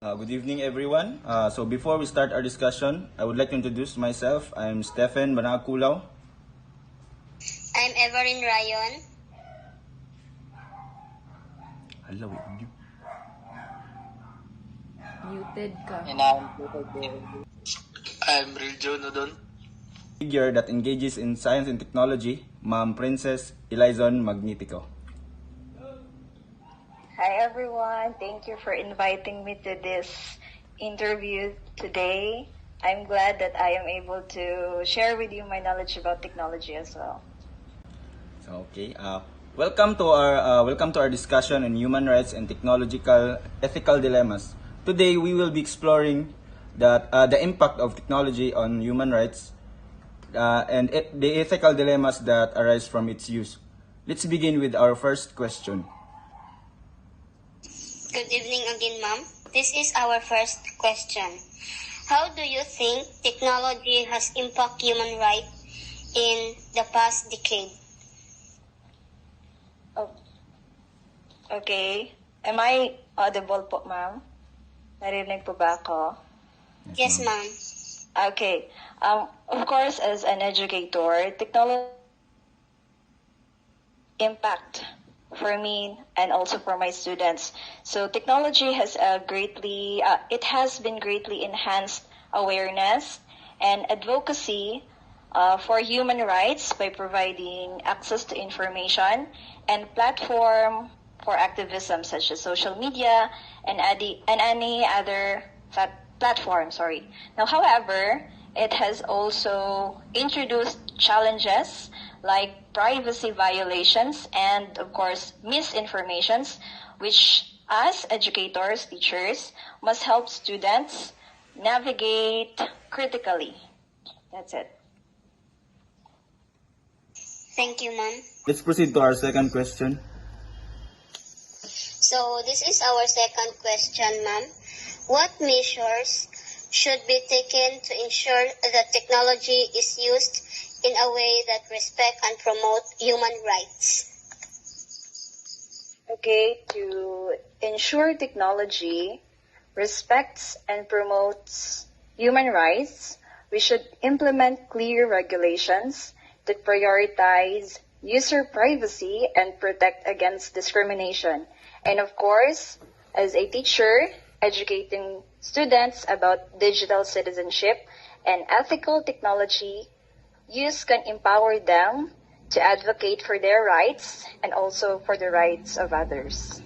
Good evening, everyone. So before we start our discussion, I would like to introduce myself. I'm Stephen Banaculaw. I'm Everin Ryan. Hello, Muted ka. And I'm Riljo Nodon. figure that engages in science and technology, Ma'am Princess Elizon Magnitico. Hi everyone, thank you for inviting me to this interview today. I'm glad that I am able to share with you my knowledge about technology as well. Okay. Welcome to our discussion on human rights and technological ethical dilemmas. Today we will be exploring the impact of technology on human rights and the ethical dilemmas that arise from its use. Let's begin with our first question. Good evening again, ma'am. This is our first question. How do you think technology has impacted human rights in the past decade? Oh, okay. Am I audible po, ma'am? Narinig po ba ako? Yes, ma'am. Okay. Of course, as an educator, technology impact for me and also for my students. So technology has it has been greatly enhanced awareness and advocacy for human rights by providing access to information and platform for activism such as social media and any other platform. Now, however, it has also introduced challenges like privacy violations and, of course, misinformations, which as educators, teachers, must help students navigate critically. That's it. Thank you, ma'am. Let's proceed to our second question. So this is our second question, ma'am. What measures should be taken to ensure that technology is used in a way that respect and promote human rights? Okay, to ensure technology respects and promotes human rights, we should implement clear regulations that prioritize user privacy and protect against discrimination. And of course, as a teacher, educating students about digital citizenship and ethical technology use can empower them to advocate for their rights and also for the rights of others.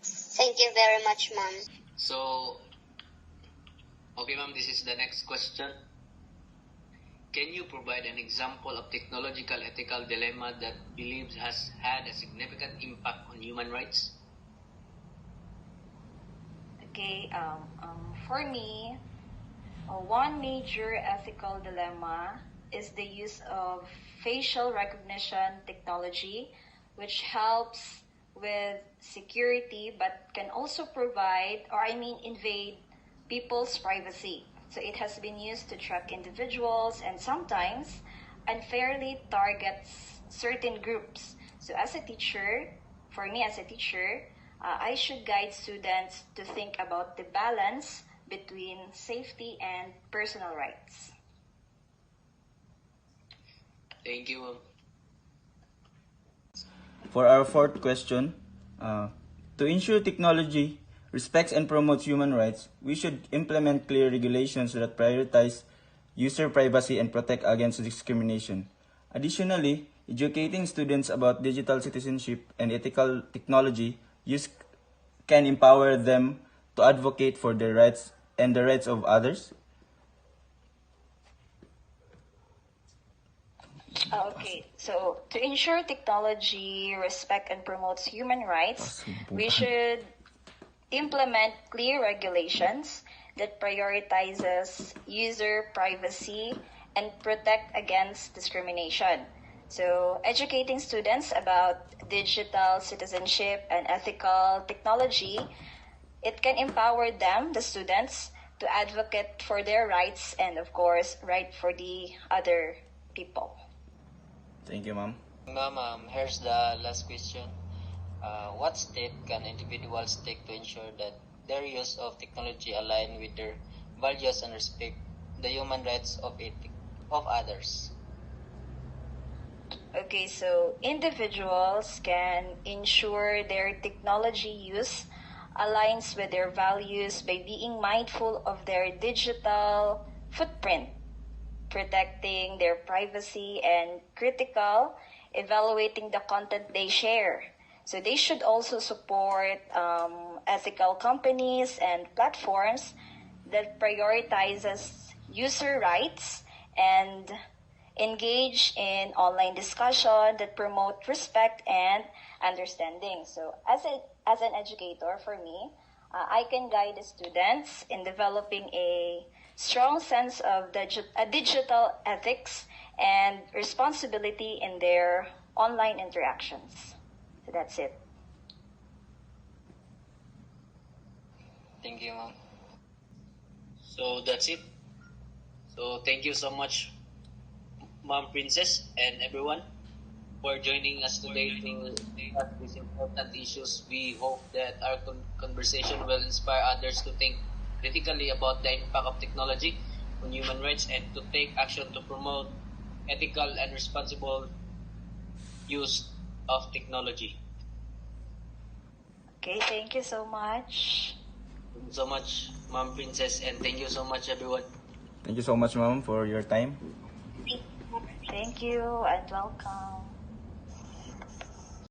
Thank you very much, ma'am. So, okay ma'am, this is the next question. Can you provide an example of technological ethical dilemma that believes has had a significant impact on human rights? Okay, for me, one major ethical dilemma is the use of facial recognition technology, which helps with security but can also invade people's privacy. So it has been used to track individuals and sometimes unfairly targets certain groups. So for me as a teacher, I should guide students to think about the balance between safety and personal rights. Thank you, ma'am. For our fourth question, to ensure technology respects and promotes human rights, we should implement clear regulations that prioritize user privacy and protect against discrimination. Additionally, educating students about digital citizenship and ethical technology use can empower them to advocate for their rights and the rights of others. Okay, so to ensure technology respect and promotes human rights, we should implement clear regulations that prioritizes user privacy and protect against discrimination. So educating students about digital citizenship and ethical technology, it can empower them, the students, to advocate for their rights and of course, right for the other people. Thank you, ma'am. Ma'am, here's the last question. What step can individuals take to ensure that their use of technology align with their values and respect the human rights of others. Okay, so individuals can ensure their technology use aligns with their values by being mindful of their digital footprint, protecting their privacy, and critical evaluating the content they share. So they should also support ethical companies and platforms that prioritizes user rights and engage in online discussion that promote respect and understanding. So as an educator, for me, I can guide the students in developing a strong sense of digital ethics and responsibility in their online interactions. So that's it. Thank you, ma'am. So that's it. So thank you so much, Ma'am Princess, and everyone for joining us today to discuss these important issues. We hope that our conversation will inspire others to think critically about the impact of technology on human rights and to take action to promote ethical and responsible use of technology. Okay, thank you so much. Thank you so much, Ma'am Princess, and thank you so much, everyone. Thank you so much, ma'am, for your time. Thank you and welcome.